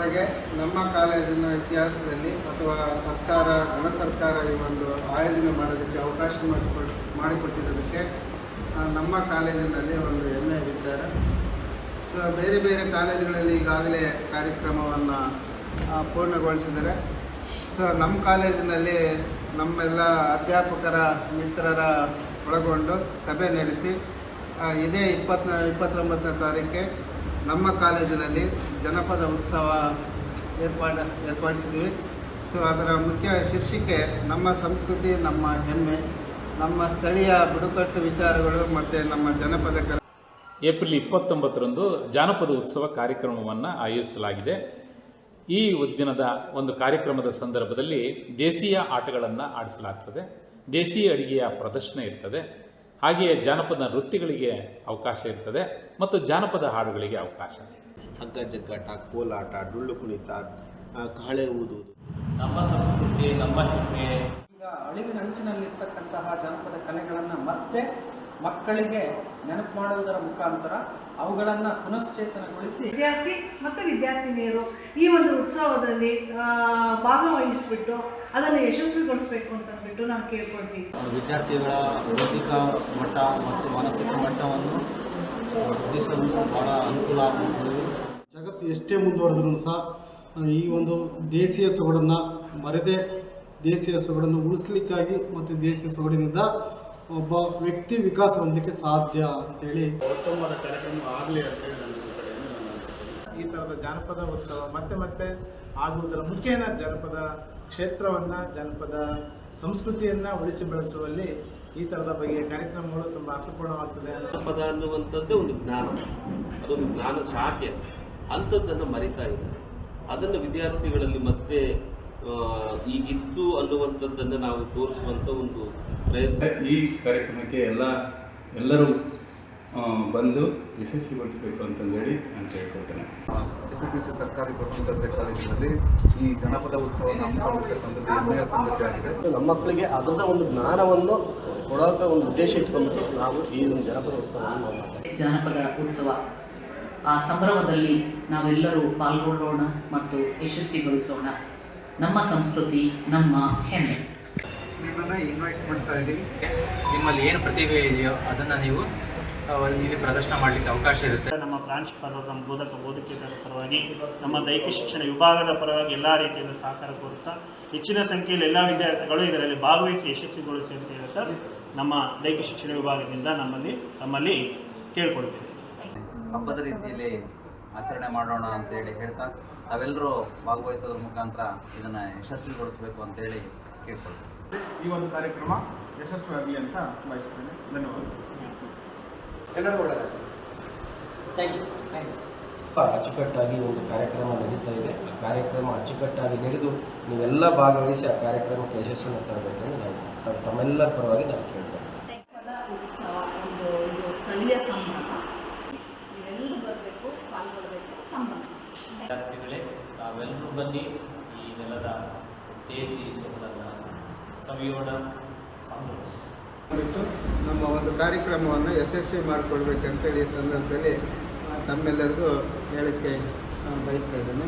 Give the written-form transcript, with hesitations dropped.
ಇಲ್ಲಿವರೆಗೆ ನಮ್ಮ ಕಾಲೇಜಿನ ಇತಿಹಾಸದಲ್ಲಿ ಅಥವಾ ಸರ್ಕಾರ ಘನ ಸರ್ಕಾರ ಈ ಒಂದು ಆಯೋಜನೆ ಮಾಡೋದಕ್ಕೆ ಅವಕಾಶ ಮಾಡಿಕೊಟ್ಟಿದ್ದಕ್ಕೆ ನಮ್ಮ ಕಾಲೇಜಿನಲ್ಲಿ ಒಂದು ಹೆಮ್ಮೆಯ ವಿಚಾರ. ಸೊ ಬೇರೆ ಬೇರೆ ಕಾಲೇಜುಗಳಲ್ಲಿ ಈಗಾಗಲೇ ಕಾರ್ಯಕ್ರಮವನ್ನು ಪೂರ್ಣಗೊಳಿಸಿದ್ದಾರೆ. ಸೊ ನಮ್ಮ ಕಾಲೇಜಿನಲ್ಲಿ ನಮ್ಮೆಲ್ಲ ಅಧ್ಯಾಪಕರ ಮಿತ್ರರ ಒಳಗೊಂಡು ಸಭೆ ನಡೆಸಿ ಇದೇ 29ನೇ ತಾರೀಕೆ ನಮ್ಮ ಕಾಲೇಜಿನಲ್ಲಿ ಜನಪದ ಉತ್ಸವ ಏರ್ಪಡಿಸಿದ್ದೀವಿ. ಸೊ ಅದರ ಮುಖ್ಯ ಶೀರ್ಷಿಕೆ ನಮ್ಮ ಸಂಸ್ಕೃತಿ, ನಮ್ಮ ಹೆಮ್ಮೆ, ನಮ್ಮ ಸ್ಥಳೀಯ ಬುಡಕಟ್ಟು ವಿಚಾರಗಳು ಮತ್ತು ನಮ್ಮ ಜನಪದ ಕಲೆ. ಏಪ್ರಿಲ್ 29ರಂದು ಜಾನಪದ ಉತ್ಸವ ಕಾರ್ಯಕ್ರಮವನ್ನು ಆಯೋಜಿಸಲಾಗಿದೆ. ಈ ದಿನದ ಒಂದು ಕಾರ್ಯಕ್ರಮದ ಸಂದರ್ಭದಲ್ಲಿ ದೇಸಿಯ ಆಟಗಳನ್ನು ಆಡಿಸಲಾಗ್ತದೆ, ದೇಸಿಯ ಅಡುಗೆಯ ಪ್ರದರ್ಶನ ಇರ್ತದೆ, ಹಾಗೆಯೇ ಜಾನಪದ ನೃತ್ಯಗಳಿಗೆ ಅವಕಾಶ ಇರ್ತದೆ ಮತ್ತು ಜಾನಪದ ಹಾಡುಗಳಿಗೆ ಅವಕಾಶ. ಹಗ್ಗ ಜಗ್ಗಾಟ, ಕೋಲಾಟ, ಡೊಳ್ಳು ಕುಣಿತ, ಕಹಳೆ ಊದುವುದು ನಮ್ಮ ಸಂಸ್ಕೃತಿ, ನಮ್ಮ ಹೆಮ್ಮೆ. ಈಗ ಅಳಿವಿನಂಚಿನಲ್ಲಿರ್ತಕ್ಕಂತಹ ಜಾನಪದ ಕಲೆಗಳನ್ನು ಮತ್ತೆ ಮಕ್ಕಳಿಗೆ ನೆನಪು ಮಾಡುವುದರ ಮುಖಾಂತರ ಅವುಗಳನ್ನು ಪುನಶ್ಚೇತನಗೊಳಿಸಿ ವಿದ್ಯಾರ್ಥಿ ಮತ್ತು ವಿದ್ಯಾರ್ಥಿನಿಯರು ಈ ಒಂದು ಉತ್ಸವದಲ್ಲಿ ಭಾಗವಹಿಸಿಬಿಟ್ಟು ಅದನ್ನು ಯಶಸ್ವಿಗೊಳಿಸಬೇಕು ಅಂತಂದ್ಬಿಟ್ಟು ನಾವು ಕೇಳ್ಕೊಳ್ತೀವಿ. ವಿದ್ಯಾರ್ಥಿಗಳ ಬೌದ್ಧಿಕ ಮಟ್ಟ ಮತ್ತು ಮಾನಸಿಕ ಮಟ್ಟವನ್ನು ವೃದ್ಧಿಸಲು ಬಹಳ ಅನುಕೂಲ ಆಗುತ್ತದೆ. ಜಗತ್ತು ಎಷ್ಟೇ ಮುಂದುವರೆದ್ರೂ ಸಹ ಈ ಒಂದು ದೇಶೀಯ ಸೊಗಡನ್ನು ಮರೆದೇ ದೇಶೀಯ ಸೊಗಡನ್ನು ಉಳಿಸ್ಲಿಕ್ಕಾಗಿ ಮತ್ತು ದೇಶೀಯ ಸೊಗಡಿನಿಂದ ಒಬ್ಬ ವ್ಯಕ್ತಿ ವಿಕಾಸ ಹೊಂದಲಿಕ್ಕೆ ಸಾಧ್ಯ ಅಂತೇಳಿ ಉತ್ತಮವಾದ ಕಾರ್ಯಕ್ರಮ ಆಗಲಿ ಅಂತೇಳಿ ನನ್ನ ಕಡೆಯಿಂದ ನಾನು ಅನಿಸುತ್ತೇನೆ. ಈ ಥರದ ಜಾನಪದ ಉತ್ಸವ ಮತ್ತೆ ಆಗುವುದರ ಮುಖೇನ ಜನಪದ ಕ್ಷೇತ್ರವನ್ನು, ಜನಪದ ಸಂಸ್ಕೃತಿಯನ್ನು ಉಳಿಸಿ ಬೆಳೆಸುವಲ್ಲಿ ಈ ಥರದ ಬಗೆಯ ಕಾರ್ಯಕ್ರಮಗಳು ತುಂಬ ಅರ್ಥಪೂರ್ಣವಾಗ್ತದೆ. ಜನಪದ ಅನ್ನುವಂಥದ್ದೇ ಒಂದು ಜ್ಞಾನ, ಅದೊಂದು ಜ್ಞಾನ ಶಾಖೆ, ಅಂಥದ್ದನ್ನು ಮರಿತಾ ಇದೆ. ಅದನ್ನು ವಿದ್ಯಾರ್ಥಿಗಳಲ್ಲಿ ಮತ್ತೆ ಈಗಿತ್ತು ಅನ್ನುವಂಥದ್ದನ್ನು ನಾವು ತೋರಿಸುವಂಥ ಒಂದು ಪ್ರಯತ್ನ. ಈ ಕಾರ್ಯಕ್ರಮಕ್ಕೆ ಎಲ್ಲರೂ ಬಂದು ಯಶಸ್ವಿಗೊಳಿಸಬೇಕು ಅಂತಂದೇಳಿ ನಾನು ಕೇಳ್ಕೊಳ್ತೇನೆ. SPPC ಸರ್ಕಾರಿ ಪ್ರಥಮ ದರ್ಜೆ ಕಾಲೇಜಿನಲ್ಲಿ ಈ ಜನಪದ ಉತ್ಸವವನ್ನು ಹಮ್ಮಿಕೊಳ್ಳಬೇಕಂತದ್ದು ಹೆಮ್ಮೆಯ ಸಂಗತಿಯಾಗಿದೆ. ನಮ್ಮ ಮಕ್ಕಳಿಗೆ ಅದರದ ಒಂದು ಜ್ಞಾನವನ್ನು ಕೊಡೋಂಥ ಒಂದು ಉದ್ದೇಶ ಇಟ್ಕೊಂಡು ನಾವು ಈ ಒಂದು ಜನಪದ ಉತ್ಸವವನ್ನು ಜಾನಪದ ಉತ್ಸವ ಆ ಸಂಭ್ರಮದಲ್ಲಿ ನಾವೆಲ್ಲರೂ ಪಾಲ್ಗೊಳ್ಳೋಣ ಮತ್ತು ಯಶಸ್ವಿಗೊಳಿಸೋಣ. ನಮ್ಮ ಸಂಸ್ಕೃತಿ, ನಮ್ಮ ಹೆಮ್ಮೆ. ನಿಮ್ಮನ್ನು ಇನ್ವೈಟ್ ಮಾಡ್ತಾ ಇದ್ದೀವಿ. ನಿಮ್ಮಲ್ಲಿ ಏನು ಪ್ರತಿಭೆ ಇದೆಯೋ ಅದನ್ನು ನೀವು ಇಲ್ಲಿ ಪ್ರದರ್ಶನ ಮಾಡಲಿಕ್ಕೆ ಅವಕಾಶ ಇರುತ್ತೆ. ನಮ್ಮ ಪ್ರಾಂಶುಪಾಲರು, ನಮ್ಮ ಬೋಧಕೇತರ ಪರವಾಗಿ, ನಮ್ಮ ದೈಹಿಕ ಶಿಕ್ಷಣ ವಿಭಾಗದ ಪರವಾಗಿ ಎಲ್ಲ ರೀತಿಯಿಂದ ಸಹಕಾರ ಕೋರುತ್ತಾ ಹೆಚ್ಚಿನ ಸಂಖ್ಯೆಯಲ್ಲಿ ಎಲ್ಲ ವಿದ್ಯಾರ್ಥಿಗಳು ಇದರಲ್ಲಿ ಭಾಗವಹಿಸಿ ಯಶಸ್ವಿಗೊಳಿಸಿ ಅಂತ ಹೇಳ್ತಾ ನಮ್ಮ ದೈಹಿಕ ಶಿಕ್ಷಣ ವಿಭಾಗದಿಂದ ನಮ್ಮಲ್ಲಿ ಕೇಳ್ಕೊಳ್ತೀವಿ. ಹಬ್ಬದ ರೀತಿಯಲ್ಲಿ ಆಚರಣೆ ಮಾಡೋಣ ಅಂತೇಳಿ ಹೇಳ್ತಾ ನಾವೆಲ್ಲರೂ ಭಾಗವಹಿಸೋದ್ರ ಮುಖಾಂತರ ಇದನ್ನು ಯಶಸ್ವಿಗೊಳಿಸಬೇಕು ಅಂತೇಳಿ ಕೇಳ್ಕೊಳ್ತೀವಿ. ಈ ಒಂದು ಕಾರ್ಯಕ್ರಮ ಯಶಸ್ವಿಯಾಗಲಿ ಅಂತ ಬಯಸ್ತೇನೆ. ಧನ್ಯವಾದ. ಎಲ್ಲರೂ ಒಳ್ಳೆಯದು. ಅಚ್ಚುಕಟ್ಟಾಗಿ ಒಂದು ಕಾರ್ಯಕ್ರಮ ನಡೀತಾ ಇದೆ. ಆ ಕಾರ್ಯಕ್ರಮ ಅಚ್ಚುಕಟ್ಟಾಗಿ ನಡೆದು ನೀವೆಲ್ಲ ಭಾಗವಹಿಸಿ ಆ ಕಾರ್ಯಕ್ರಮಕ್ಕೆ ಯಶಸ್ಸನ್ನು ತರಬೇಕೆಂದು ನಾವು ತಮ್ಮೆಲ್ಲರ ಪರವಾಗಿ ನಾವು ಕೇಳ್ತೇವೆ. ಉತ್ಸವ ಒಂದು ಇದು ಸ್ಥಳೀಯ ಸಂಭ್ರಮ, ನೀವೆಲ್ಲರೂ ಬರಬೇಕು, ಪಾಲ್ಗೊಳ್ಳಬೇಕು, ಸಂಭ್ರಮಿಸಿ. ವಿದ್ಯಾರ್ಥಿಗಳೇ, ತಾವೆಲ್ಲರೂ ಬನ್ನಿ, ಈ ನೆಲದ ದೇಸಿ ಸೊಗಡನ್ನು ಸವಿಯೋಣ, ಸಂಭ್ರಮಿಸೋಣ. ನಮ್ಮ ಒಂದು ಕಾರ್ಯಕ್ರಮವನ್ನು ಯಶಸ್ವಿ ಮಾಡಿಕೊಡ್ಬೇಕಂತೇಳಿ ಈ ಸಂದರ್ಭದಲ್ಲಿ ತಮ್ಮೆಲ್ಲರಿಗೂ ಹೇಳಕ್ಕೆ ಬಯಸ್ತಾ ಇದ್ದೇನೆ.